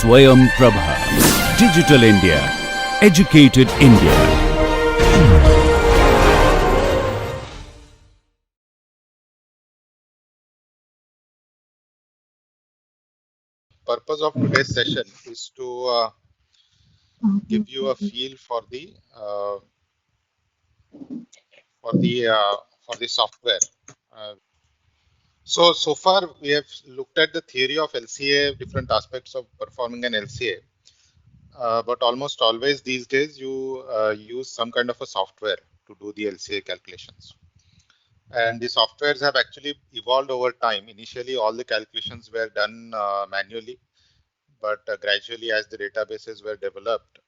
Swayam Prabha. Digital India. Educated India. Purpose of today's session is to give you a feel for the software. Uh, so far we have looked at the theory of LCA, different aspects of performing an LCA. But almost always these days you use some kind of a software to do the LCA calculations. And the softwares have actually evolved over time. Initially, all the calculations were done manually, but gradually as the databases were developed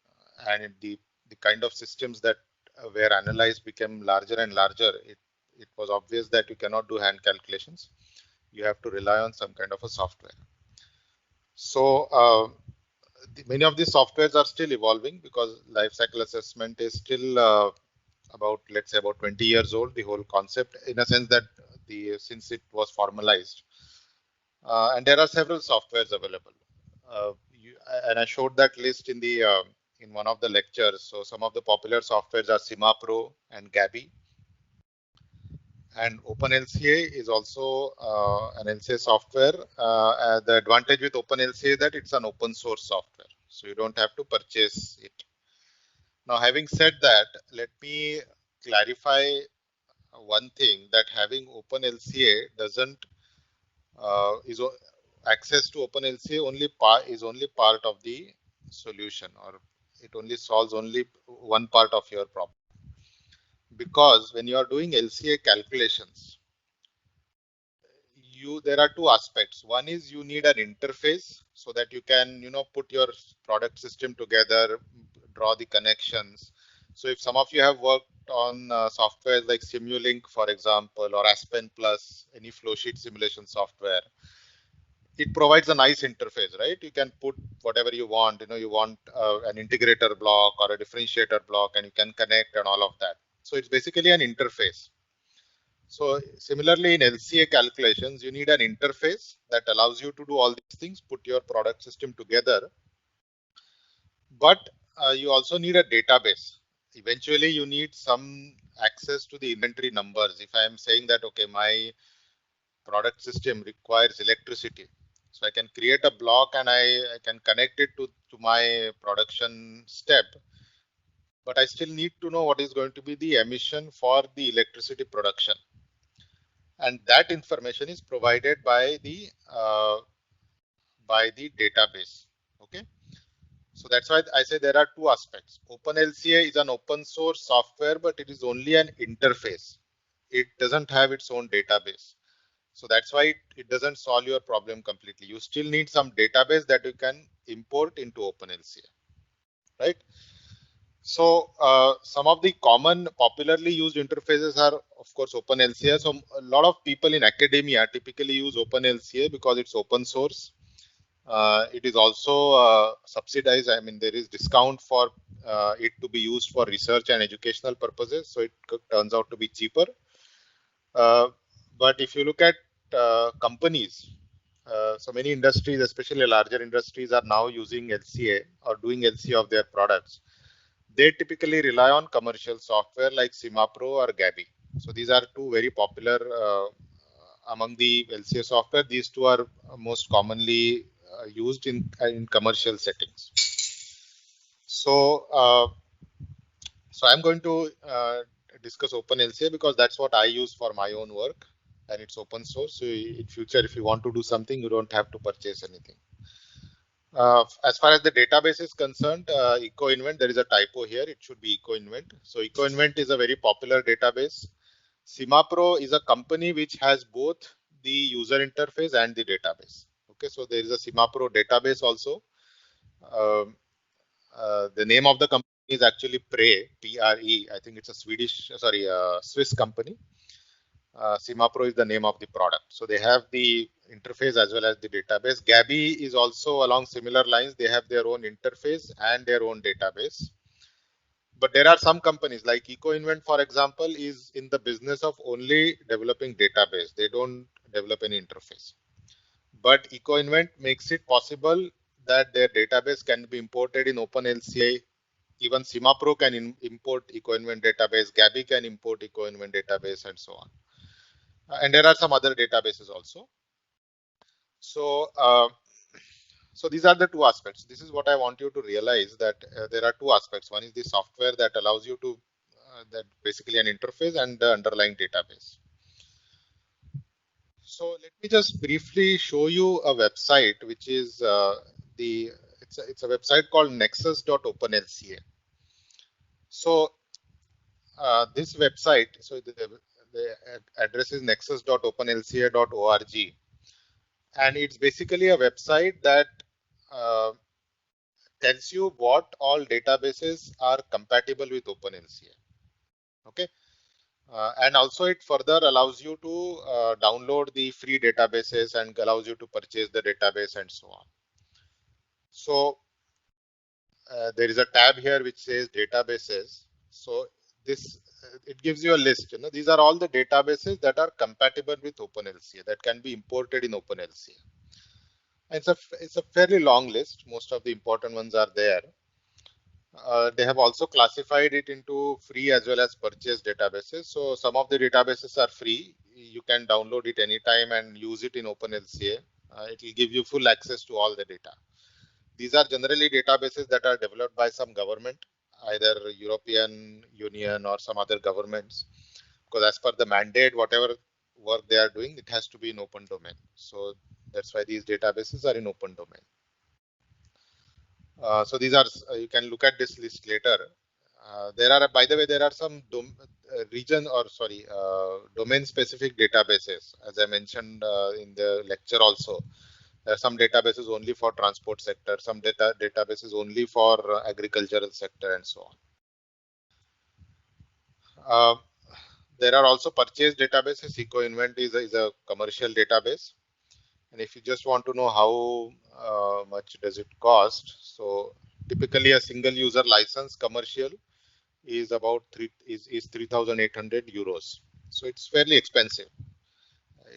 and the kind of systems that were analyzed became larger and larger, it was obvious that you cannot do hand calculations. You have to rely on some kind of a software. So many of these softwares are still evolving because life cycle assessment is still about, let's say, about 20 years old, the whole concept, in a sense that since it was formalized. And there are several softwares available. And I showed that list in one of the lectures. So some of the popular softwares are SimaPro and Gabby. And OpenLCA is also an LCA software. The advantage with OpenLCA is that it's an open source software, so you don't have to purchase it. Now, having said that, let me clarify one thing, that having OpenLCA doesn't is access to OpenLCA is only part of the solution, or it only solves only one part of your problem. Because when you are doing LCA calculations, there are two aspects. One is you need an interface so that you can put your product system together, draw the connections. So if some of you have worked on software like Simulink, for example, or Aspen Plus, any flow sheet simulation software, it provides a nice interface, right? You can put whatever you want. You want an integrator block or a differentiator block, and you can connect and all of that. So it's basically an interface. So similarly in LCA calculations, you need an interface that allows you to do all these things, put your product system together. But you also need a database. Eventually, you need some access to the inventory numbers. If I am saying that, okay, my product system requires electricity, so I can create a block and I can connect it to my production step. But I still need to know what is going to be the emission for the electricity production. And that information is provided by the database. Okay, so that's why I say there are two aspects. OpenLCA is an open source software, but it is only an interface. It doesn't have its own database. So that's why it doesn't solve your problem completely. You still need some database that you can import into OpenLCA, right? So some of the common popularly used interfaces are, of course, OpenLCA. So a lot of people in academia typically use OpenLCA because it's open source. It is also subsidized. I mean, there is discount for it to be used for research and educational purposes. So it turns out to be cheaper. But if you look at companies, so many industries, especially larger industries, are now using LCA or doing LCA of their products. They typically rely on commercial software like SimaPro or Gabby. So these are two very popular among the LCA software. These two are most commonly used in commercial settings. So I'm going to discuss OpenLCA because that's what I use for my own work, and it's open source. So in future, if you want to do something, you don't have to purchase anything. As far as the database is concerned, EcoInvent, there is a typo here. It should be EcoInvent. So EcoInvent is a very popular database. SimaPro is a company which has both the user interface and the database. Okay, so there is a SimaPro database also. The name of the company is actually Pre, P-R-E. I think it's a Swiss company. SimaPro is the name of the product. So they have the interface as well as the database. Gabby is also along similar lines. They have their own interface and their own database. But there are some companies like EcoInvent, for example, is in the business of only developing database. They don't develop any interface. But EcoInvent makes it possible that their database can be imported in OpenLCA. Even CIMAPRO can import EcoInvent database, Gabby can import EcoInvent database, and so on. And there are some other databases also. So, so these are the two aspects. This is what I want you to realize, that there are two aspects. One is the software that allows you to, that basically an interface, and the underlying database. So let me just briefly show you a website, which is it's a website called nexus.openlca. So this website, so the address is nexus.openlca.org, and it's basically a website that uh, tells you what all databases are compatible with OpenLCA. Okay. And also it further allows you to download the free databases and allows you to purchase the database and so on. So there is a tab here which says databases. So this it gives you a list. You know, these are all the databases that are compatible with OpenLCA, that can be imported in OpenLCA. It's a fairly long list. Most of the important ones are there. They have also classified it into free as well as purchase databases. So some of the databases are free. You can download it anytime and use it in OpenLCA. It will give you full access to all the data. These are generally databases that are developed by some government, either European Union or some other governments, because as per the mandate, whatever work they are doing, it has to be in open domain. So that's why these databases are in open domain. So these are, you can look at this list later. There are, by the way, there are some domain specific databases, as I mentioned in the lecture also. There are some databases only for transport sector, some databases only for agricultural sector, and so on. There are also purchase databases. EcoInvent is a commercial database. And if you just want to know how much does it cost, so typically a single user license commercial is about 3,800 euros. So it's fairly expensive.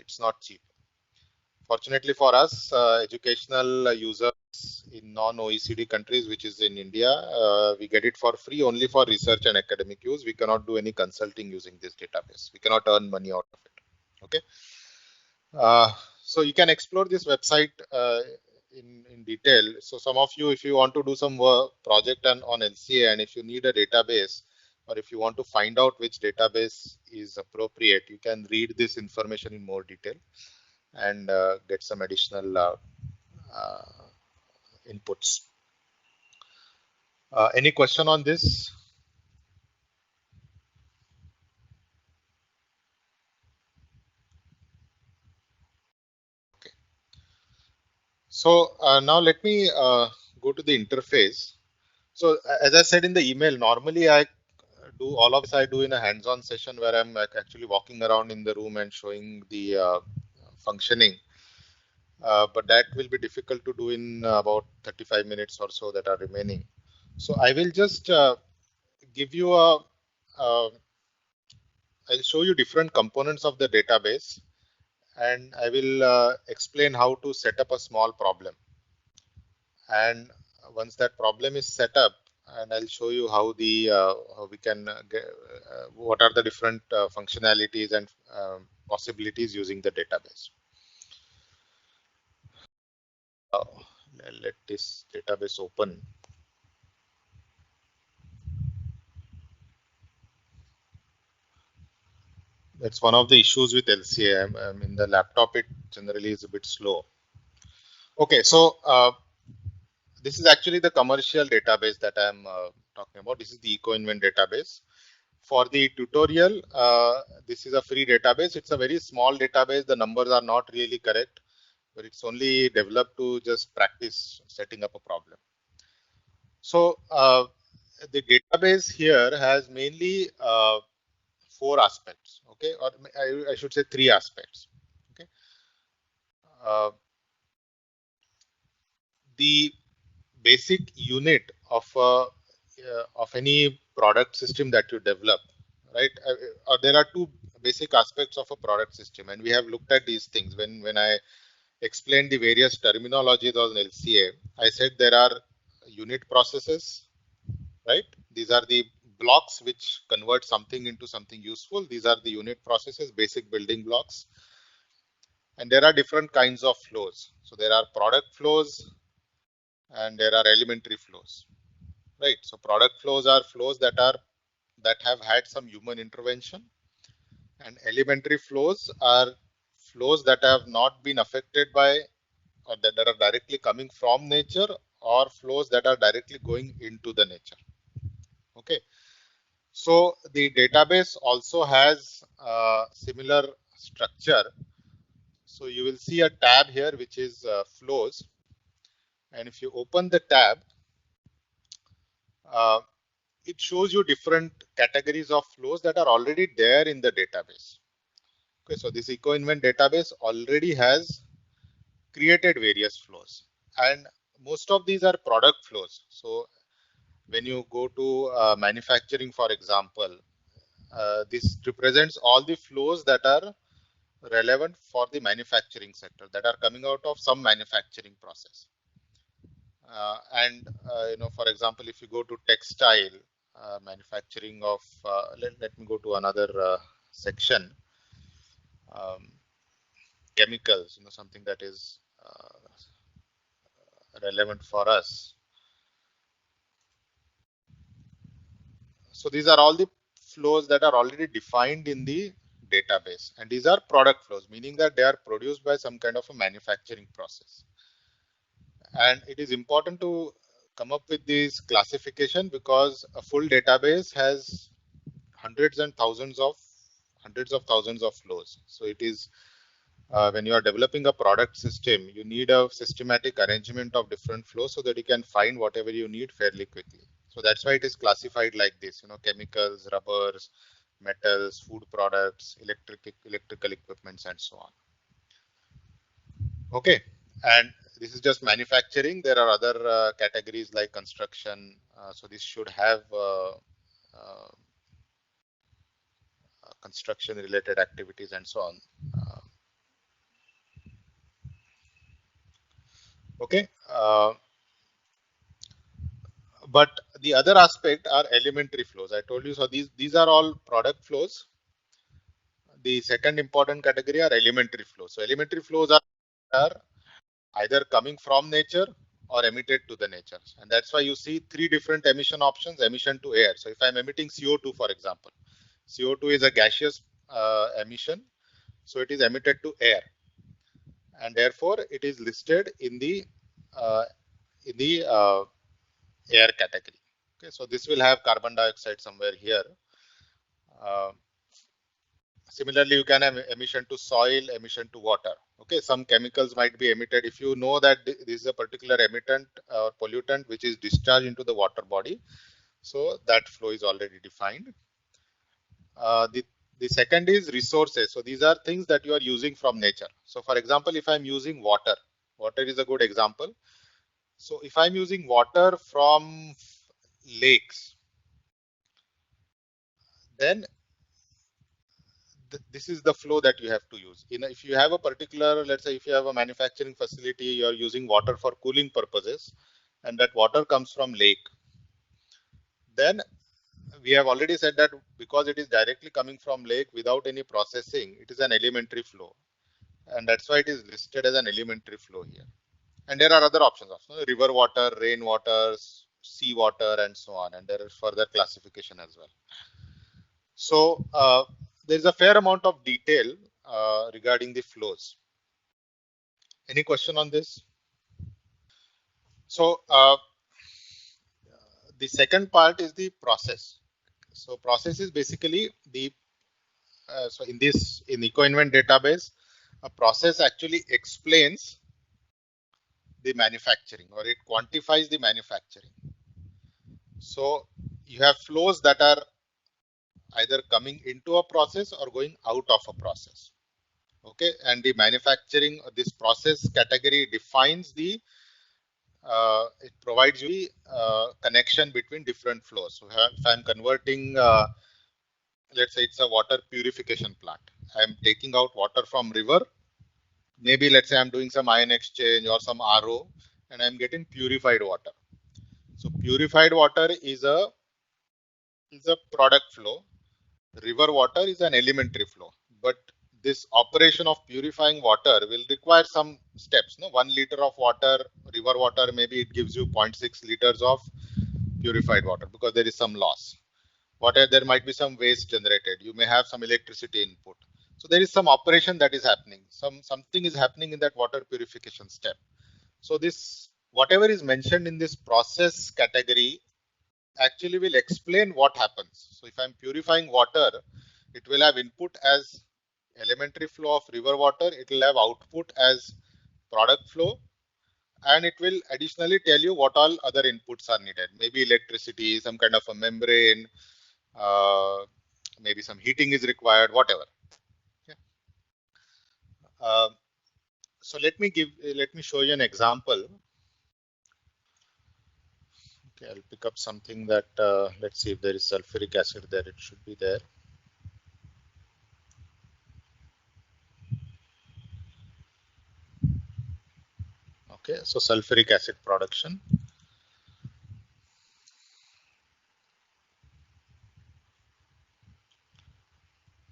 It's not cheap. Fortunately for us, educational users in non-OECD countries, which is in India, we get it for free only for research and academic use. We cannot do any consulting using this database. We cannot earn money out of it. Okay. So you can explore this website in detail. So some of you, if you want to do some project on LCA, and if you need a database, or if you want to find out which database is appropriate, you can read this information in more detail and get some additional inputs. Any question on this? Okay. So now let me go to the interface. So as I said in the email, normally I do all of this I do in a hands-on session where I'm actually walking around in the room and showing the functioning. But that will be difficult to do in about 35 minutes or so that are remaining. So I will just give you I'll show you different components of the database, and I will explain how to set up a small problem. And once that problem is set up, and I'll show you how how we can get, what are the different functionalities and possibilities using the database. Let this database open. That's one of the issues with LCA. In the laptop, it generally is a bit slow. Okay, so this is actually the commercial database that I'm talking about. This is the EcoInvent database. For the tutorial, this is a free database. It's a very small database. The numbers are not really correct, but it's only developed to just practice setting up a problem. So the database here has mainly 4 aspects, okay, or I should say 3 aspects. Okay, the basic unit of any product system that you develop, right? There are 2 basic aspects of a product system, and we have looked at these things when I explained the various terminologies on LCA. I said there are unit processes, right? These are the blocks which convert something into something useful. These are the unit processes, basic building blocks. And there are different kinds of flows. So there are product flows and there are elementary flows, right? So product flows are flows that have had some human intervention, and elementary flows are flows that have not been affected by, or that are directly coming from nature, or flows that are directly going into the nature. Okay. So the database also has a similar structure. So you will see a tab here which is flows, and if you open the tab, uh, it shows you different categories of flows that are already there in the database. Okay, so this EcoInvent database already has created various flows, and most of these are product flows. So when you go to manufacturing, for example, this represents all the flows that are relevant for the manufacturing sector, that are coming out of some manufacturing process. For example, if you go to textile manufacturing of, let me go to another section, chemicals, something that is relevant for us. So these are all the flows that are already defined in the database, and these are product flows, meaning that they are produced by some kind of a manufacturing process. And it is important to come up with this classification because a full database has hundreds of thousands of flows. So it is when you are developing a product system, you need a systematic arrangement of different flows so that you can find whatever you need fairly quickly. So that's why it is classified like this, chemicals, rubbers, metals, food products, electrical equipments, and so on. Okay, and this is just manufacturing. There are other categories like construction. So this should have construction related activities and so on. Okay. But the other aspect are elementary flows. I told you, so these are all product flows. The second important category are elementary flows. So elementary flows are either coming from nature or emitted to the nature. And that's why you see three different emission options: emission to air. So if I'm emitting CO2, for example, CO2 is a gaseous emission. So it is emitted to air. And therefore it is listed in the air category. Okay, so this will have carbon dioxide somewhere here. Similarly, you can have emission to soil, emission to water. Okay, some chemicals might be emitted. If you know that this is a particular emittant or pollutant which is discharged into the water body, so that flow is already defined. The second is resources. So these are things that you are using from nature. So for example, if I'm using water is a good example. So if I'm using water from lakes, then this is the flow that you have to use. If you have a particular, let's say if you have a manufacturing facility, you are using water for cooling purposes, and that water comes from lake, then we have already said that because it is directly coming from lake without any processing, it is an elementary flow, and that's why it is listed as an elementary flow here. And there are other options also: river water, rain water, sea water, and so on, and there is further classification as well. So there is a fair amount of detail regarding the flows. Any question on this? So the second part is the process. So process is basically the so in EcoInvent database, a process actually explains the manufacturing, or it quantifies the manufacturing. So you have flows that are either coming into a process or going out of a process. Okay, and the manufacturing, this process category defines the it provides you the connection between different flows. So if I'm converting, let's say it's a water purification plant, I'm taking out water from river maybe let's say I'm doing some ion exchange or some RO and I'm getting purified water. So purified water is a product flow. River water is an elementary flow, but this operation of purifying water will require some steps. No, 1 liter of water, river water, maybe it gives you 0.6 liters of purified water because there is some loss. Whatever, there might be some waste generated. You may have some electricity input. So there is some operation that is happening. Something is happening in that water purification step. So this whatever is mentioned in this process category actually will explain what happens. So if I'm purifying water, it will have input as elementary flow of river water. It will have output as product flow, and it will additionally tell you what all other inputs are needed. Maybe electricity, some kind of a membrane, uh, maybe some heating is required, whatever. Yeah. So let me show you an example. Okay, I'll pick up something that let's see if there is sulfuric acid there. It should be there. Okay, so sulfuric acid production.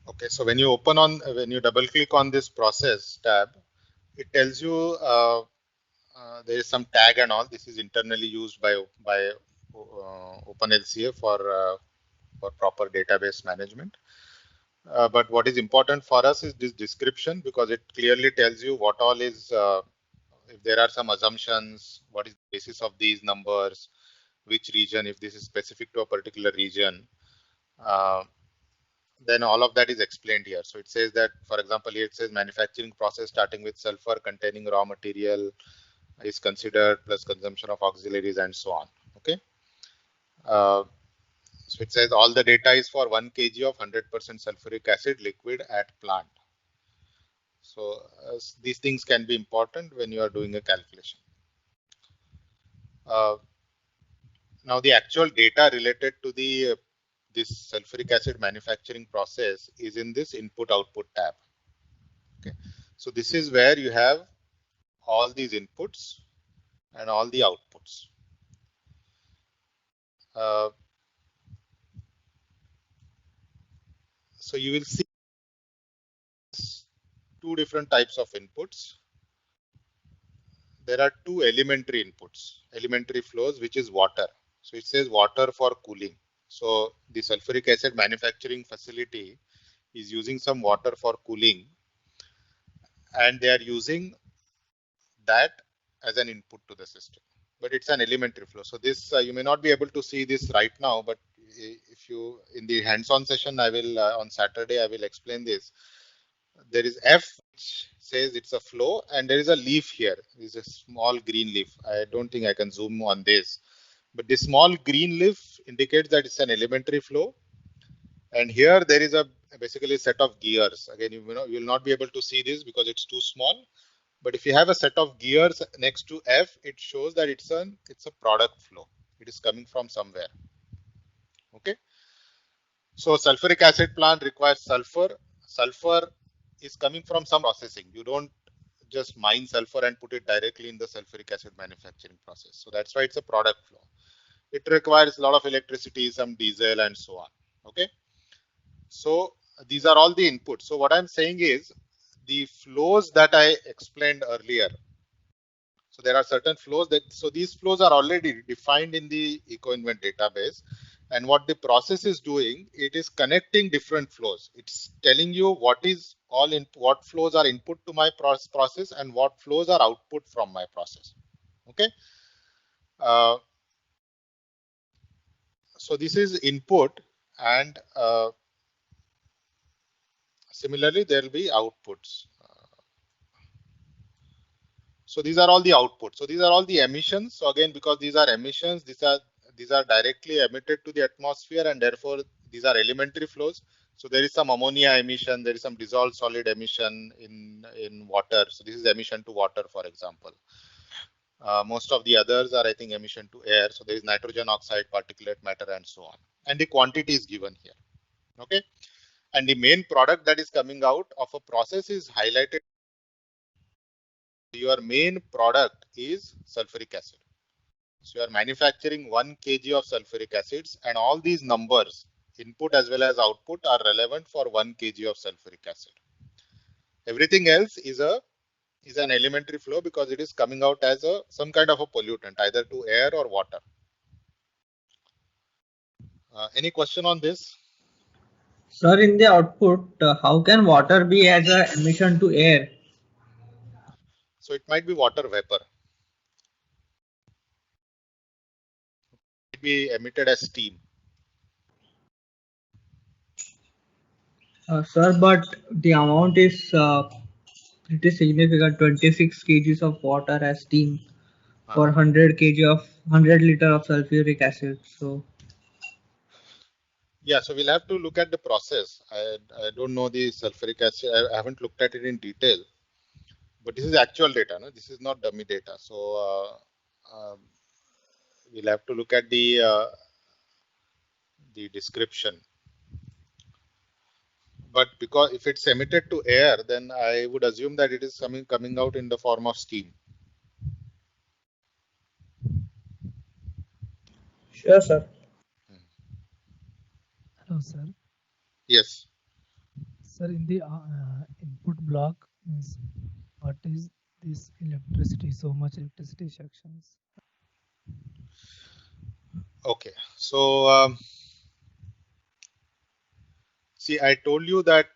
Okay, so when you double click on this process tab, it tells you there is some tag and all. This is internally used by OpenLCA for proper database management. But what is important for us is this description, because it clearly tells you what all is, if there are some assumptions, what is the basis of these numbers, which region, if this is specific to a particular region, uh, then all of that is explained here. So it says that, for example, here it says manufacturing process starting with sulfur containing raw material is considered, plus consumption of auxiliaries and so on. Okay. So it says all the data is for 1 kg of 100% sulfuric acid liquid at plant. So these things can be important when you are doing a calculation. Now the actual data related to the this sulfuric acid manufacturing process is in this input output tab. Okay, so this is where you have all these inputs and all the outputs. So you will see two different types of inputs. There are two elementary inputs, elementary flows, which is water. So it says water for cooling. So the sulfuric acid manufacturing facility is using some water for cooling, and they are using that as an input to the system. But it's an elementary flow. So this you may not be able to see this right now, but if you in the hands-on session, I will on Saturday I will explain this. There is F, which says it's a flow, and there is a leaf here. This is a small green leaf. I don't think I can zoom on this, but the small green leaf indicates that it's an elementary flow. And here there is a basically set of gears. Again, you will not be able to see this because it's too small. But if you have a set of gears next to F, it shows that it's a product flow. It is coming from somewhere. Okay. So sulfuric acid plant requires sulfur. Sulfur is coming from some processing. You don't just mine sulfur and put it directly in the sulfuric acid manufacturing process. So that's why it's a product flow. It requires a lot of electricity, some diesel, and so on. Okay. So these are all the inputs. So what I'm saying is the flows that I explained earlier. So there are certain flows so these flows are already defined in the EcoInvent database. And what the process is doing, it is connecting different flows. It's telling you what flows are input to my process and what flows are output from my process. Okay. So this is input, and similarly there will be outputs. So these are all the outputs. So these are all the emissions. So again, because these are emissions, these are directly emitted to the atmosphere, and therefore these are elementary flows. So there is some ammonia emission, there is some dissolved solid emission in water. So this is emission to water, for example. Most of the others are, I think, emission to air. So there is nitrogen oxide, particulate matter, and so on. And the quantity is given here. Okay. And the main product that is coming out of a process is highlighted your main product is sulfuric acid. So you are manufacturing 1 kg of sulfuric acids, and all these numbers, input as well as output, are relevant for 1 kg of sulfuric acid. Everything else is an elementary flow because it is coming out as some kind of a pollutant, either to air or water. Any question on this? Sir, in the output, how can water be as a emission to air? So it might be water vapor. It be emitted as steam. Sir, but the amount is pretty significant. 26 kgs of water as steam for 100 liter of sulfuric acid. So Yeah, so we'll have to look at the process. I don't know the sulfuric acid. I haven't looked at it in detail, but this is actual data. No? This is not dummy data. So we'll have to look at the description. But because if it's emitted to air, then I would assume that it is coming out in the form of steam. sure, sir. Hello, sir. Yes. Sir, in the input block, means what is this electricity? So much electricity sections. Okay. So see, I told you that.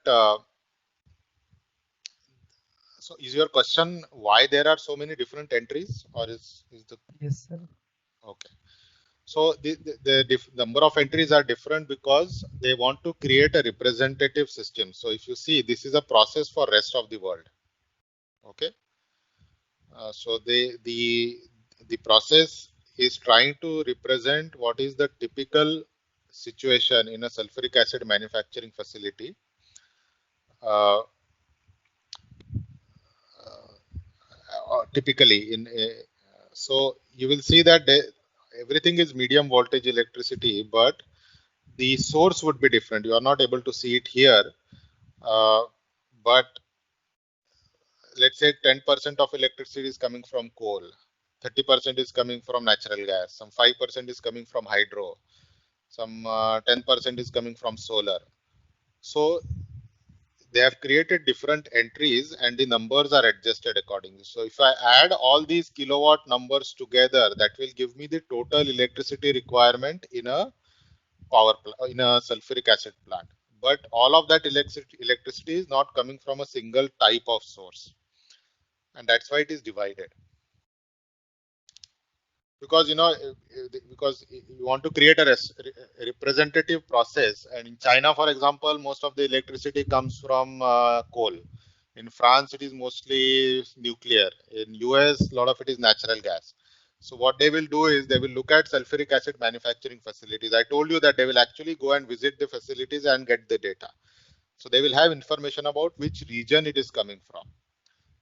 So is your question why there are so many different entries, or is the Yes, sir. okay? So the number of entries are different because they want to create a representative system. So if you see, this is a process for rest of the world. Okay. So the process is trying to represent what is the typical situation in a sulfuric acid manufacturing facility. Typically so you will see that everything is medium voltage electricity, but the source would be different. You are not able to see it here, but let's say 10% of electricity is coming from coal, 30% is coming from natural gas, some 5% is coming from hydro, some 10% is coming from solar. So they have created different entries and the numbers are adjusted accordingly. So if I add all these kilowatt numbers together, that will give me the total electricity requirement in a in a sulfuric acid plant. But all of that electricity is not coming from a single type of source, and that's why it is divided. Because because you want to create a representative process, and in China, for example, most of the electricity comes from coal. In France, it is mostly nuclear. In US, a lot of it is natural gas. So what they will do is they will look at sulfuric acid manufacturing facilities. I told you that they will actually go and visit the facilities and get the data. So they will have information about which region it is coming from,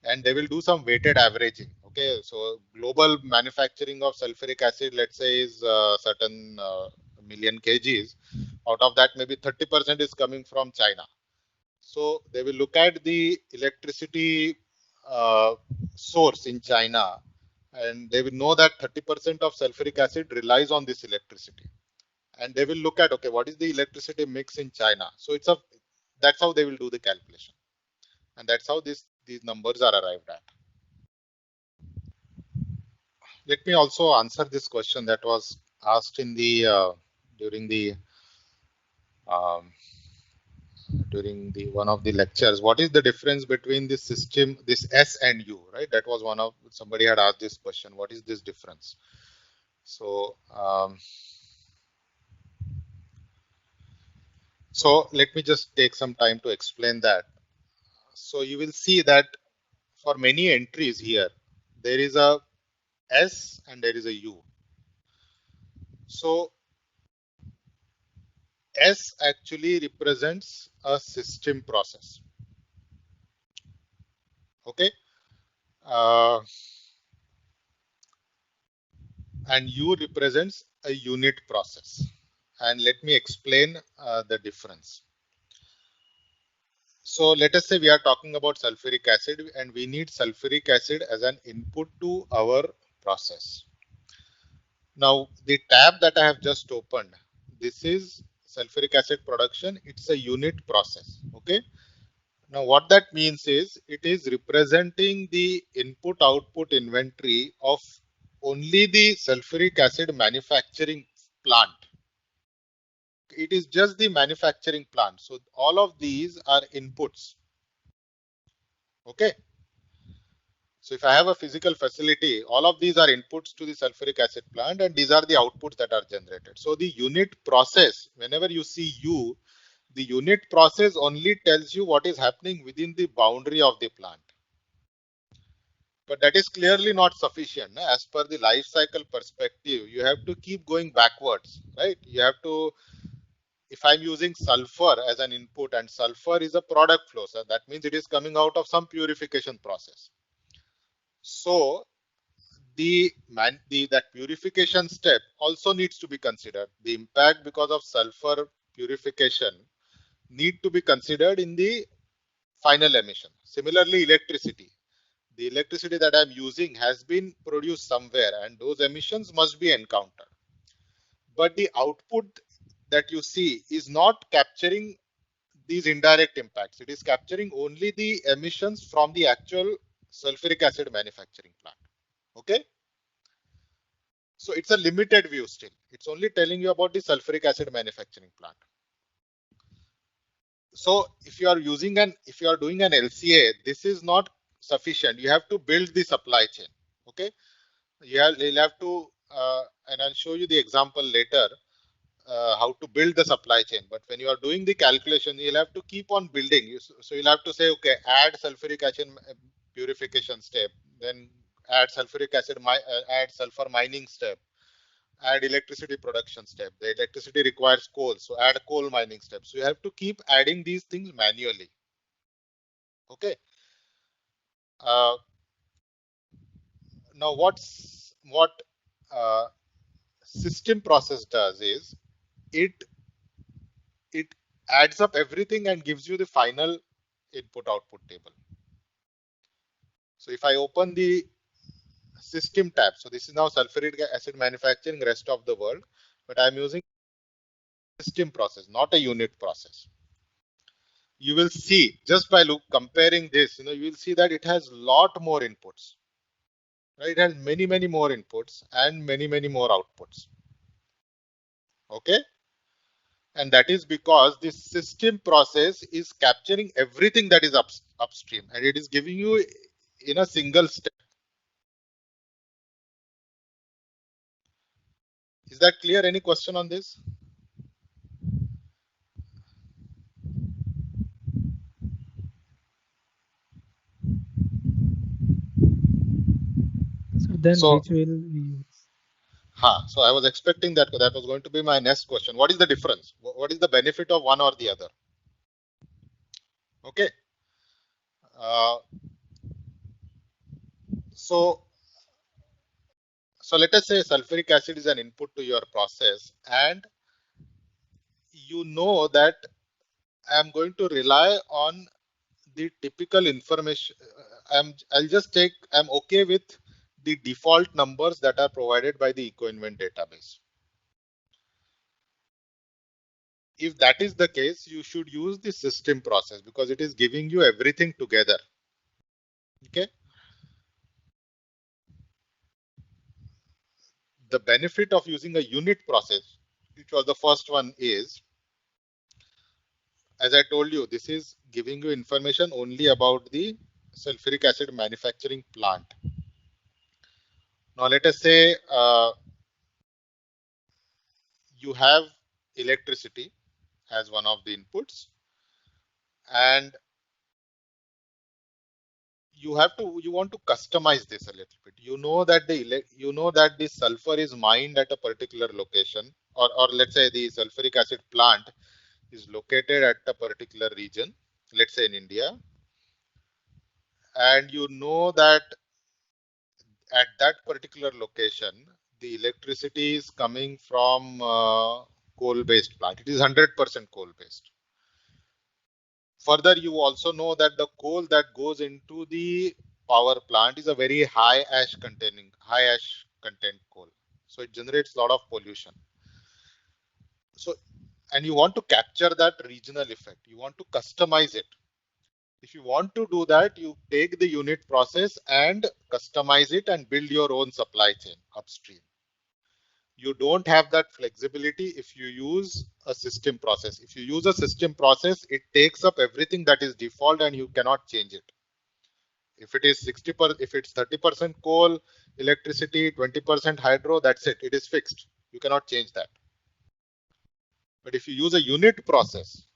and they will do some weighted averaging. Okay, so global manufacturing of sulfuric acid, let's say, is certain million kgs. Out of that, maybe 30% is coming from China. So they will look at the electricity source in China, and they will know that 30% of sulfuric acid relies on this electricity. And they will look at, okay, what is the electricity mix in China? So that's how they will do the calculation. And that's how these numbers are arrived at. Let me also answer this question that was asked in the during the one of the lectures. What is the difference between this system, this S and U, right? That was somebody had asked this question. What is this difference? So so let me just take some time to explain that. So you will see that for many entries here, there is a S and there is a U. So S actually represents a system process. Okay. And U represents a unit process. And let me explain the difference. So let us say we are talking about sulfuric acid and we need sulfuric acid as an input to our process. Now the tab that I have just opened, this is sulfuric acid production. It's a unit process. Okay. Now what that means is it is representing the input output inventory of only the sulfuric acid manufacturing plant. It is just the manufacturing plant. So all of these are inputs. Okay. So if I have a physical facility, all of these are inputs to the sulfuric acid plant and these are the outputs that are generated. So the unit process, whenever you see U, the unit process only tells you what is happening within the boundary of the plant. But that is clearly not sufficient. As per the life cycle perspective, you have to keep going backwards, right? You have to, if I'm using sulfur as an input and sulfur is a product flow, so that means it is coming out of some purification process. So that purification step also needs to be considered. The impact because of sulfur purification need to be considered in the final emission. Similarly, electricity. The electricity that I'm using has been produced somewhere and those emissions must be encountered. But the output that you see is not capturing these indirect impacts. It is capturing only the emissions from the actual sulfuric acid manufacturing plant. Okay. So it's a limited view still. It's only telling you about the sulfuric acid manufacturing plant. So if you are doing an LCA, this is not sufficient. You have to build the supply chain. Okay. You'll have to, and I'll show you the example later, how to build the supply chain. But when you are doing the calculation, you'll have to keep on building. So you'll have to say, okay, add sulfuric acid purification step, then add sulfuric acid, add sulfur mining step, add electricity production step. The electricity requires coal, so add coal mining step. So you have to keep adding these things manually. Okay. Now what system process does is it adds up everything and gives you the final input output table. So if I open the system tab, so this is now sulfuric acid manufacturing rest of the world, but I'm using system process, not a unit process. You will see just by comparing this, you will see that it has lot more inputs. Right? It has many more inputs and many more outputs. Okay. And that is because this system process is capturing everything that is upstream and it is giving you in a single step. Is that clear? Any question on this? So then which will we use? So I was expecting that was going to be my next question. What is the difference? What is the benefit of one or the other? Okay. So let us say sulfuric acid is an input to your process and you know that I am going to rely on the typical information. I'm okay with the default numbers that are provided by the EcoInvent database. If that is the case, you should use the system process because it is giving you everything together. Okay. The benefit of using a unit process, which was the first one, is, as I told you, this is giving you information only about the sulfuric acid manufacturing plant. Now let us say you have electricity as one of the inputs and you want to customize this a little bit. You know that the sulfur is mined at a particular location, or let's say the sulfuric acid plant is located at a particular region, let's say in India, and you know that at that particular location the electricity is coming from coal-based plant. It is 100% coal-based. Further, you also know that the coal that goes into the power plant is a very high ash content coal. So it generates a lot of pollution. So, and you want to capture that regional effect. You want to customize it. If you want to do that, you take the unit process and customize it and build your own supply chain upstream. You don't have that flexibility if you use a system process. If you use a system process, it takes up everything that is default and you cannot change it. If it is if it's 30% coal, electricity, 20% hydro, that's it. It is fixed. You cannot change that. But if you use a unit process,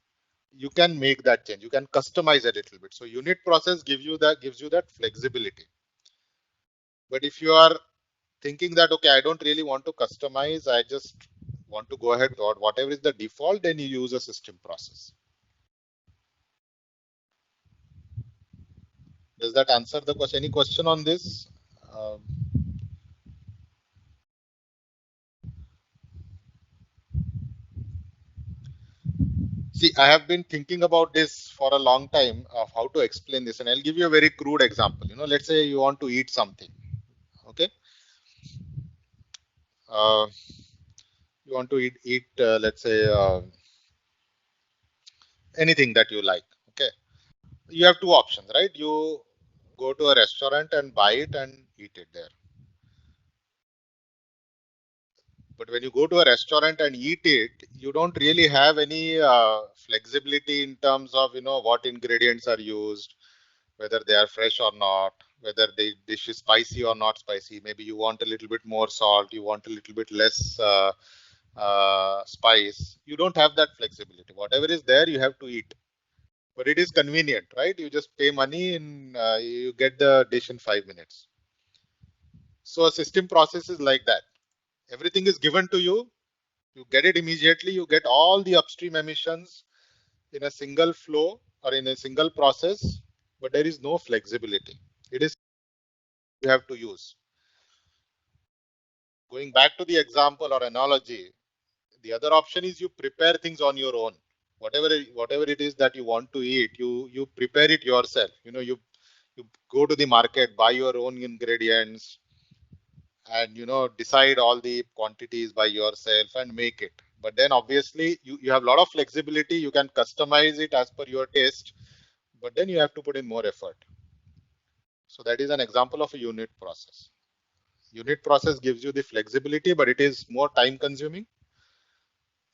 you can make that change. You can customize a little bit. So unit process gives you that flexibility. But if you are thinking that, okay, I don't really want to customize, I just want to go ahead with whatever is the default, then you use a system process. Does that answer the question? Any question on this? See, I have been thinking about this for a long time of how to explain this, and I'll give you a very crude example. Let's say you want to eat something, okay? You want to eat let's say anything that you like, okay? You have two options, right? You go to a restaurant and buy it and eat it there. But when you go to a restaurant and eat it, you don't really have any flexibility in terms of what ingredients are used, whether they are fresh or not, whether the dish is spicy or not spicy. Maybe you want a little bit more salt, you want a little bit less spice. You don't have that flexibility. Whatever is there, you have to eat. But it is convenient, right? You just pay money and you get the dish in 5 minutes. So a system process is like that. Everything is given to you. You get it immediately. You get all the upstream emissions in a single flow or in a single process, but there is no flexibility. It is you have to use. Going back to the example or analogy, the other option is you prepare things on your own. Whatever it is that you want to eat, you prepare it yourself. You go to the market, buy your own ingredients, and decide all the quantities by yourself and make it. But then obviously you have a lot of flexibility. You can customize it as per your taste, but then you have to put in more effort. So that is an example of a unit process. Unit process gives you the flexibility, but it is more time consuming.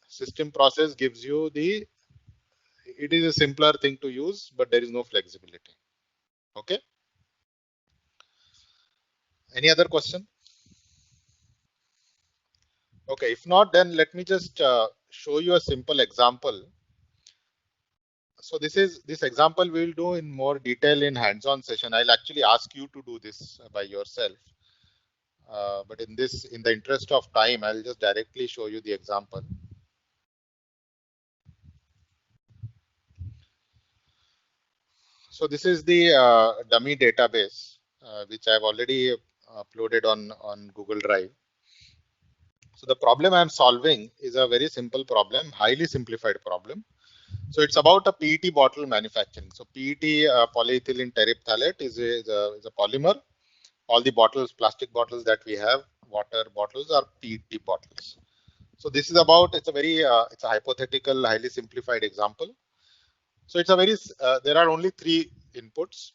System process gives you it is a simpler thing to use, but there is no flexibility. Okay. Any other question? Okay, if not, then let me just show you a simple example. So this example we'll do in more detail in hands-on session. I'll actually ask you to do this by yourself. But in the interest of time, I'll just directly show you the example. So this is the dummy database, which I've already uploaded on Google Drive. So the problem I'm solving is a very simple problem, highly simplified problem. So it's about a PET bottle manufacturing. So PET, polyethylene terephthalate, is a polymer. All the bottles, plastic bottles that we have, water bottles, are PET bottles. So this is it's a hypothetical, highly simplified example. So it's there are only three inputs.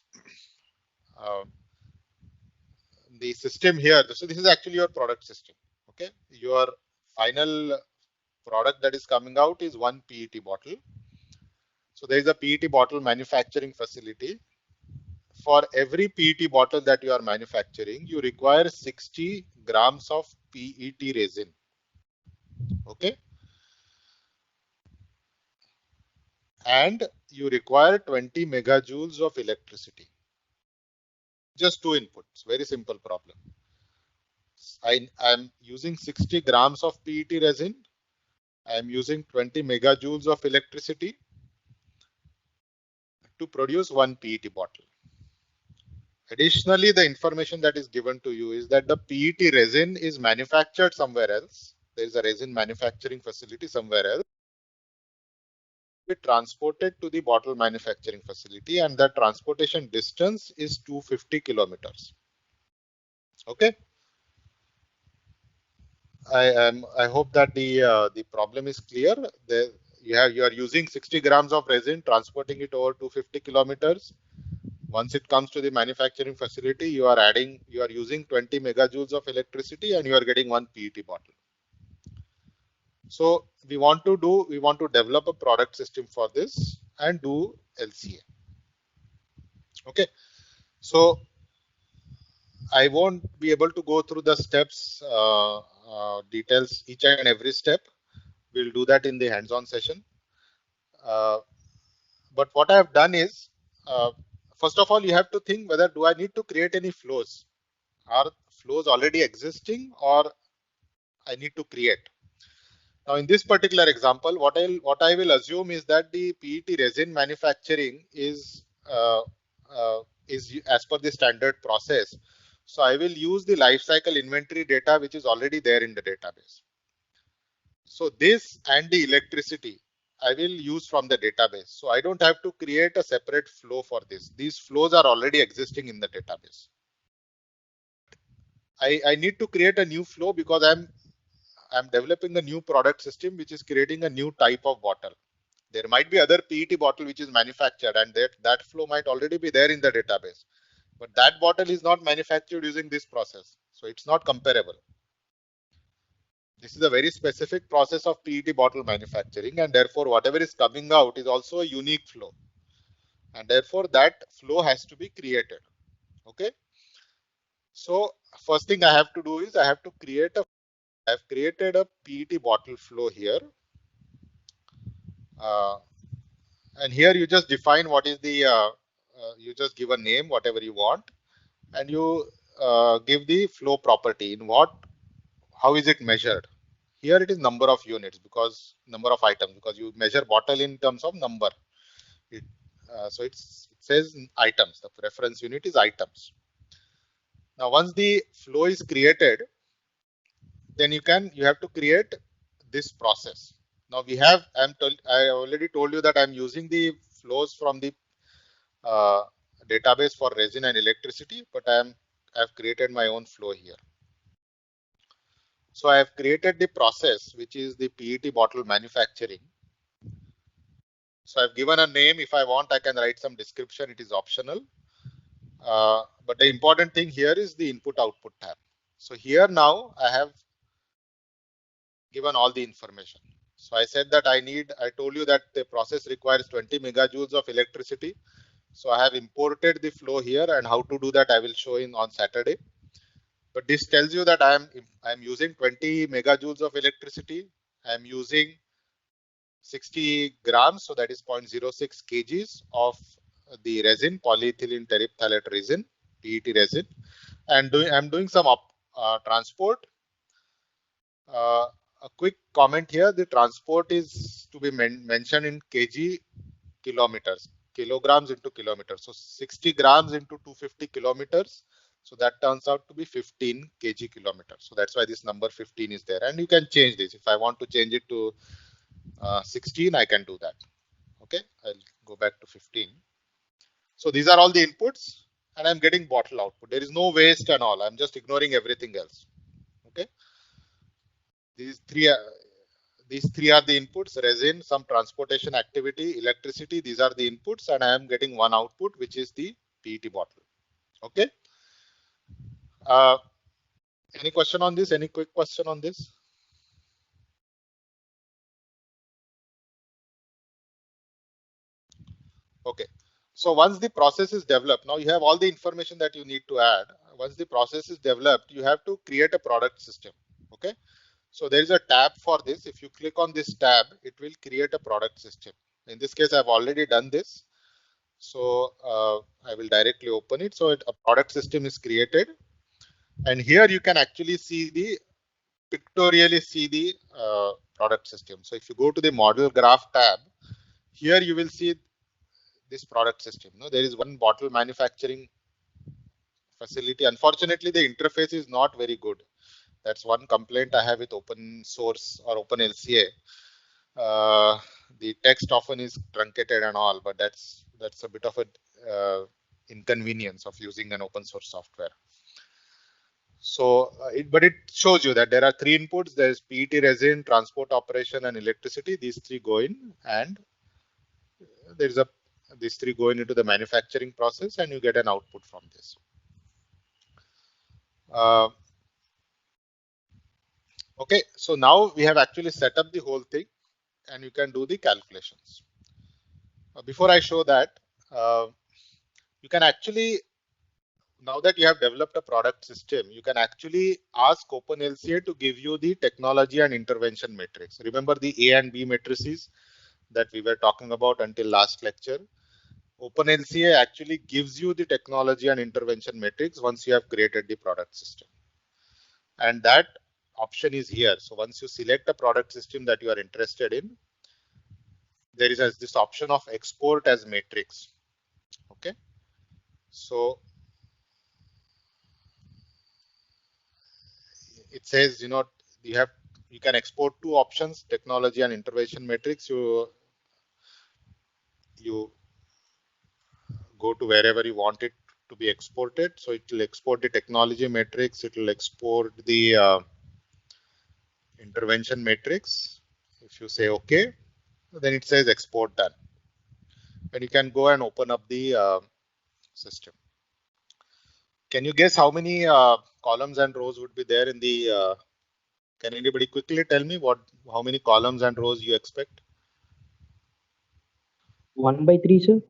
The system here, so this is actually your product system. Okay, your final product that is coming out is one PET bottle. So there is a PET bottle manufacturing facility. For every PET bottle that you are manufacturing, you require 60 grams of PET resin. Okay. And you require 20 megajoules of electricity. Just two inputs, very simple problem. I'm using 60 grams of PET resin. I'm using 20 megajoules of electricity to produce one PET bottle. Additionally, the information that is given to you is that the PET resin is manufactured somewhere else. There is a resin manufacturing facility somewhere else. be transported to the bottle manufacturing facility, and that transportation distance is 250 kilometers. Okay. I hope that the problem is clear. You are using 60 grams of resin, transporting it over 250 kilometers. Once it comes to the manufacturing facility, you are using 20 megajoules of electricity, and you are getting one PET bottle. So we want to develop a product system for this and do LCA. Okay. So I won't be able to go through the steps, details, each and every step. We'll do that in the hands-on session. But what I have done is, first of all, you have to think whether do I need to create any flows? Are flows already existing, or I need to create? Now, in this particular example, what I will assume is that the PET resin manufacturing is as per the standard process. So I will use the life cycle inventory data which is already there in the database. So this and the electricity I will use from the database. So I don't have to create a separate flow for this. These flows are already existing in the database. I need to create a new flow because I'm developing a new product system which is creating a new type of bottle. There might be other PET bottle which is manufactured, and that flow might already be there in the database. But that bottle is not manufactured using this process. So it's not comparable. This is a very specific process of PET bottle manufacturing, and therefore whatever is coming out is also a unique flow. And therefore that flow has to be created. Okay. So first thing I have to do is I've created a PET bottle flow here. And here you just define what is the, you just give a name, whatever you want, and you give the flow property in how is it measured? Here it is number of units, because number of items, because you measure bottle in terms of number. So it says items, the reference unit is items. Now, once the flow is created, then you have to create this process. Now I already told you that I'm using the flows from the database for resin and electricity, but I've created my own flow here. So I have created the process, which is the PET bottle manufacturing. So I've given a name. If I want, I can write some description. It is optional. But the important thing here is the input output tab. So here now I have given all the information. So I said that I told you that the process requires 20 megajoules of electricity. So I have imported the flow here, and how to do that I will show on Saturday. But this tells you that I'm using 20 megajoules of electricity. I'm using 60 grams, so that is 0.06 kgs of the resin, polyethylene terephthalate resin, PET resin, and I'm doing some transport. A quick comment here: the transport is to be mentioned in kilometers, kilograms into kilometers. So 60 grams into 250 kilometers. So that turns out to be 15 kg kilometers. So that's why this number 15 is there. And you can change this. If I want to change it to 16, I can do that. Okay, I'll go back to 15. So these are all the inputs, and I'm getting bottle output. There is no waste and all. I'm just ignoring everything else. Okay. These three are the inputs: resin, some transportation activity, electricity. These are the inputs, and I am getting one output, which is the PET bottle. Okay. Any question on this? Any quick question on this? Okay. So once the process is developed, now you have all the information that you need to add. Once the process is developed, you have to create a product system. Okay. So there is a tab for this. If you click on this tab, it will create a product system. In this case, I've already done this. So I will directly open it. So a product system is created. And here you can actually pictorially see the product system. So if you go to the model graph tab, here you will see this product system. There is one bottle manufacturing facility. Unfortunately, the interface is not very good. That's one complaint I have with open source or open LCA. The text often is truncated and all, but that's a bit of a inconvenience of using an open source software. So, but it shows you that there are three inputs. There's PET resin, transport operation, and electricity. These three go in, and these three go into the manufacturing process, and you get an output from this. Okay, so now we have actually set up the whole thing, and you can do the calculations. Before I show that, you can actually, now that you have developed a product system, you can actually ask OpenLCA to give you the technology and intervention matrix. Remember the A and B matrices that we were talking about until last lecture? OpenLCA actually gives you the technology and intervention matrix once you have created the product system. And that option is here. So once you select a product system that you are interested in, there is this option of export as matrix. Okay. So it says, you can export two options, technology and intervention matrix. You go to wherever you want it to be exported. So it will export the technology matrix. It will export the intervention matrix. If you say OK, then it says export done. And you can go and open up the system. Can you guess how many columns and rows would be there in the can anybody quickly tell me how many columns and rows you expect? 1 by 3, sir.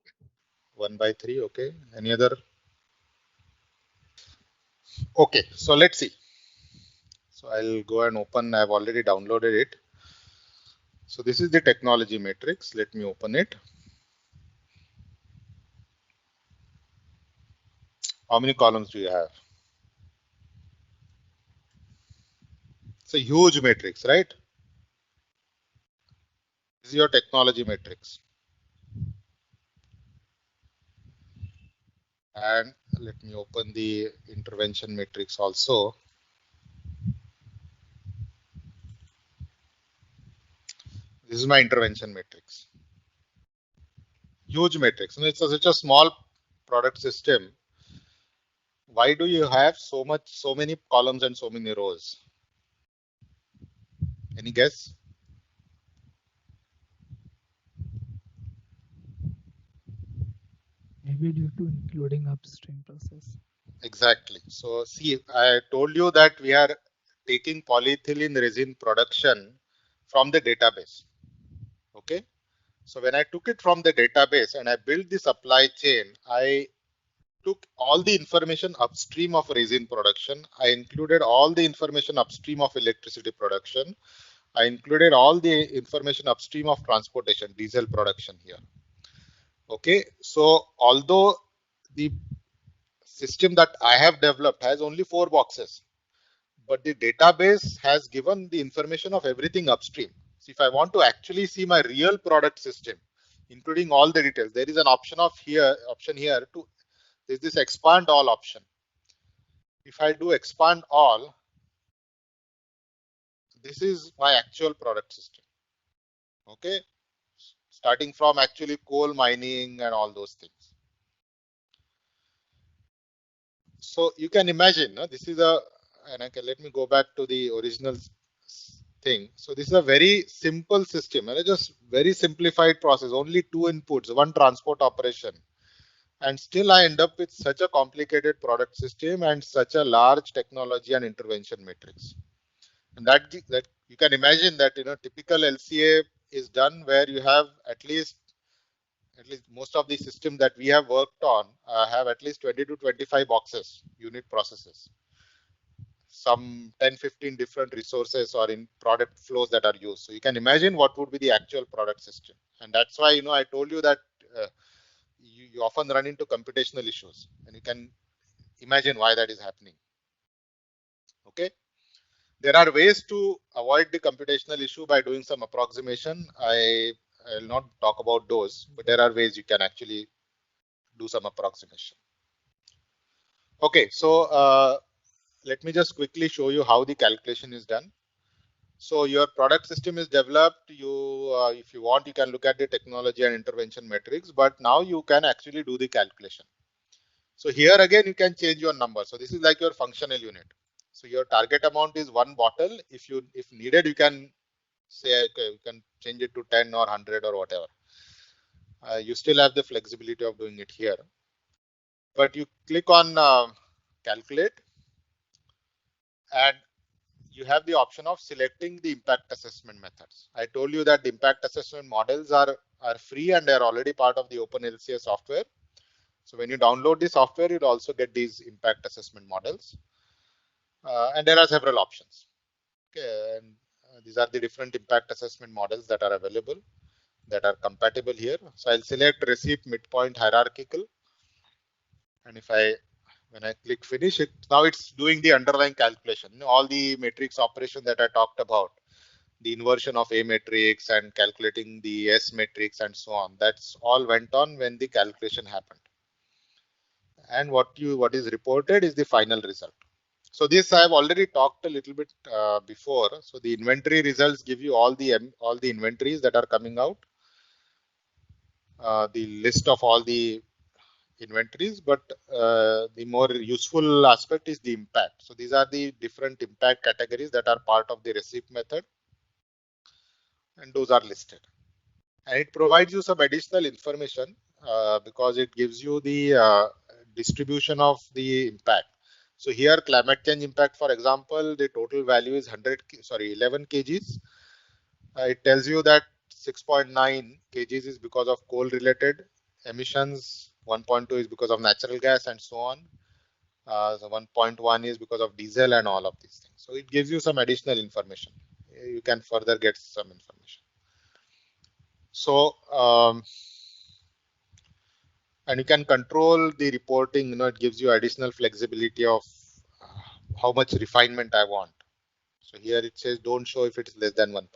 1 by 3, okay. Any other? Okay, so let's see. So I'll go and open, I've already downloaded it. So this is the technology matrix. Let me open it. How many columns do you have? It's a huge matrix, right? This is your technology matrix. And let me open the intervention matrix also. This is my intervention matrix. Huge matrix. And it's such a small product system. Why do you have so many columns and so many rows? Any guess? Maybe due to including upstream process. Exactly. So see, I told you that we are taking polyethylene resin production from the database. Okay. So when I took it from the database and I built the supply chain, I took all the information upstream of resin production. I included all the information upstream of electricity production. I included all the information upstream of transportation, diesel production here. Okay. So although the system that I have developed has only 4 boxes, but the database has given the information of everything upstream. So if I want to actually see my real product system, including all the details, there is an option here to, there's this expand all option. If I do expand all, this is my actual product system. Okay. Starting from actually coal mining and all those things. So you can imagine, this is let me go back to the original thing. So this is a very simple system, and just very simplified process, only 2 inputs, 1 transport operation. And still I end up with such a complicated product system and such a large technology and intervention matrix. And that you can imagine that, typical LCA is done where you have at least most of the systems that we have worked on have at least 20 to 25 boxes, unit processes, some 10-15 different resources or in product flows that are used. So you can imagine what would be the actual product system. And that's why, I told you that you often run into computational issues, and you can imagine why that is happening. Okay. There are ways to avoid the computational issue by doing some approximation. I will not talk about those, but there are ways you can actually do some approximation. Okay, so let me just quickly show you how the calculation is done. So your product system is developed. If you want, you can look at the technology and intervention metrics, but now you can actually do the calculation. So here again, you can change your number. So this is like your functional unit. So your target amount is 1 bottle. If needed, you can say, okay, you can change it to 10 or 100 or whatever. You still have the flexibility of doing it here. But you click on calculate, and you have the option of selecting the impact assessment methods. I told you that the impact assessment models are free and they are already part of the OpenLCA software. So when you download the software, you'll also get these impact assessment models. And there are several options. Okay, and these are the different impact assessment models that are available, that are compatible here. So I'll select receipt midpoint hierarchical. And when I click finish, now it's doing the underlying calculation. All the matrix operation that I talked about, the inversion of A matrix and calculating the S matrix and so on. That's all went on when the calculation happened. And what is reported is the final result. So this I've already talked a little bit before. So the inventory results give you all the inventories that are coming out, the list of all the inventories, but the more useful aspect is the impact. So these are the different impact categories that are part of the receipt method, and those are listed. And it provides you some additional information because it gives you the distribution of the impact. So here climate change impact, for example, the total value is 11 kgs. It tells you that 6.9 kgs is because of coal related emissions, 1.2 is because of natural gas and so on. So 1.1 is because of diesel and all of these things. So it gives you some additional information. You can further get some information. So and you can control the reporting. It gives you additional flexibility of how much refinement I want. So here it says don't show if it is less than 1%.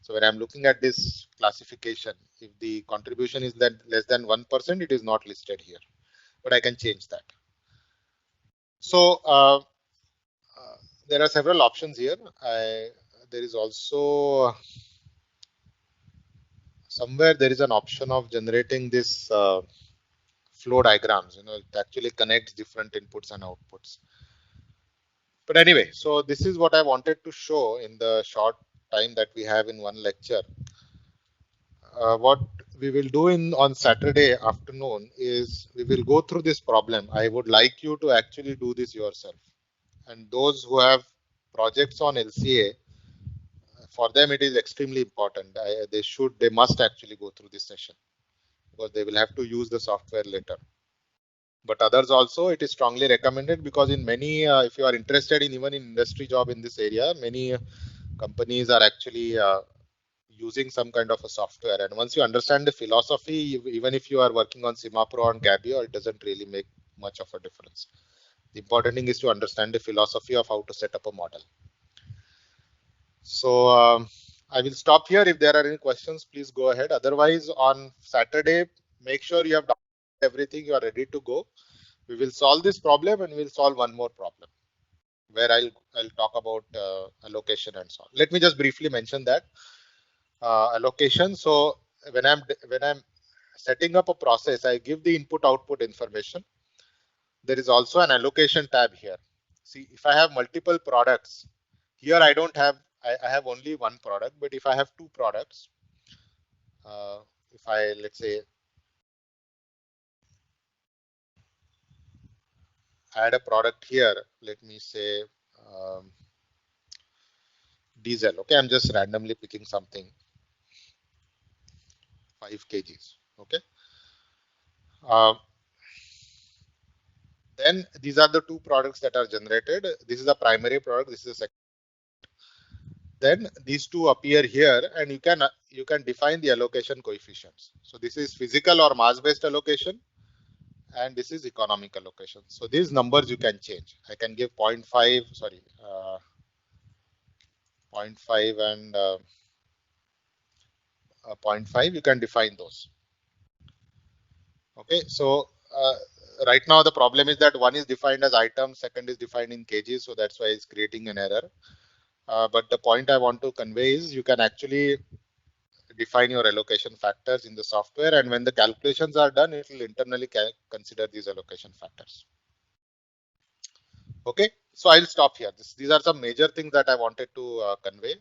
So when I'm looking at this classification, if the contribution is less than 1%, it is not listed here, but I can change that. So there are several options here. There is also somewhere there is an option of generating this flow diagrams. It actually connects different inputs and outputs. But anyway, so this is what I wanted to show in the short time that we have in one lecture. What we will do on Saturday afternoon is we will go through this problem. I would like you to actually do this yourself. And those who have projects on LCA, for them it is extremely important. They must actually go through this session because they will have to use the software later. But others also, it is strongly recommended because in many, if you are interested in even in industry job in this area, many companies are actually using some kind of a software. And once you understand the philosophy, even if you are working on SIMAPRO and Gabio, it doesn't really make much of a difference. The important thing is to understand the philosophy of how to set up a model. So I will stop here. If there are any questions, please go ahead. Otherwise, on Saturday, make sure you have done everything, you are ready to go. We will solve this problem and we'll solve one more problem where I'll talk about allocation and so on. Let me just briefly mention that allocation. So when I'm setting up a process, I give the input output information. There is also an allocation tab here. See, if I have multiple products, here I don't have, I have only one product, but if I have two products, if I, let's say, add a product here, let me say diesel. Okay, I'm just randomly picking something, 5 kgs. Okay. Then these are the two products that are generated. This is a primary product. This is a second. Then these two appear here, and you can define the allocation coefficients. So this is physical or mass-based allocation, and this is economic allocation. So these numbers you can change. I can give 0.5, sorry, 0.5 and 0.5. You can define those. Okay, so right now the problem is that one is defined as items, second is defined in kgs, so that's why it's creating an error. But the point I want to convey is you can actually define your allocation factors in the software, and when the calculations are done, it will internally consider these allocation factors. Okay, so I'll stop here. These are some major things that I wanted to convey.